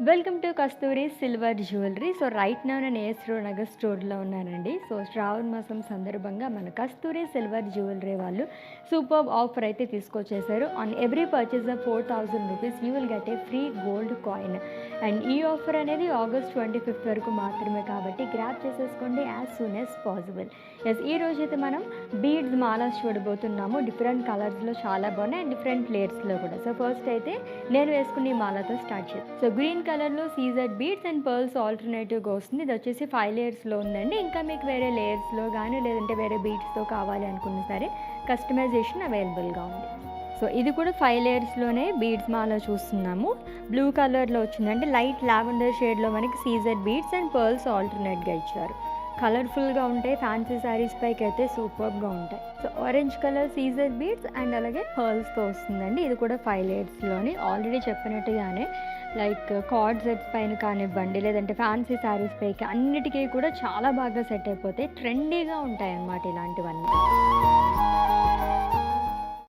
Welcome to Kasturi silver jewellery. So right now నేను ఏఎస్రో నగర్ స్టోర్లో ఉన్నానండి. సో శ్రావణ మాసం సందర్భంగా మన కస్తూరి సిల్వర్ జ్యువెలరీ వాళ్ళు సూపర్ ఆఫర్ అయితే తీసుకొచ్చేసారు. On every purchase of 4,000 rupees you will get a free gold coin. And ఈ ఆఫర్ అనేది ఆగస్ట్ 25 వరకు మాత్రమే, కాబట్టి గ్రాప్ చేసేసుకోండి యాజ్ సూన్ యాజ్ పాసిబుల్. ఈ రోజైతే మనం బీడ్స్ మాలాస్ చూడబోతున్నాము. డిఫరెంట్ కలర్స్లో చాలా బాగున్నాయి అండ్ డిఫరెంట్ లేయర్స్లో కూడా. సో ఫస్ట్ అయితే నేను వేసుకున్న ఈ మాలతో స్టార్ట్ చేస్తాను. సో గ్రీన్ కలర్లో సీజెడ్ బీడ్స్ అండ్ పర్ల్స్ ఆల్టర్నేటివ్గా వస్తుంది. ఇది వచ్చేసి 5 లేయర్స్లో ఉందండి. ఇంకా మీకు వేరే లేయర్స్లో కానీ లేదంటే వేరే బీడ్స్తో కావాలి అనుకున్నా సరే కస్టమైజేషన్ అవైలబుల్గా ఉంది. సో ఇది కూడా 5 లేయర్స్లోనే బీడ్స్ మాల చూస్తున్నాము. బ్లూ కలర్లో వచ్చిందంటే లైట్ లావెండర్ షేడ్లో మనకి సీజెడ్ బీడ్స్ అండ్ పర్ల్స్ ఆల్టర్నేట్గా ఇచ్చారు. కలర్ఫుల్గా ఉంటాయి. ఫ్యాన్సీ శారీస్ పైకి అయితే సూపర్గా ఉంటాయి. సో ఆరెంజ్ కలర్ సీజర్ బీడ్స్ అండ్ అలాగే పర్ల్స్తో వస్తుందండి. ఇది కూడా 5 లేయర్స్లోని. ఆల్రెడీ చెప్పినట్టుగానే లైక్ కార్డ్ సెట్స్ పైన కానివ్వండి లేదంటే ఫ్యాన్సీ శారీస్ పైకి అన్నిటికీ కూడా చాలా బాగా సెట్ అయిపోతాయి. ట్రెండీగా ఉంటాయి అన్నమాట ఇలాంటివన్నీ.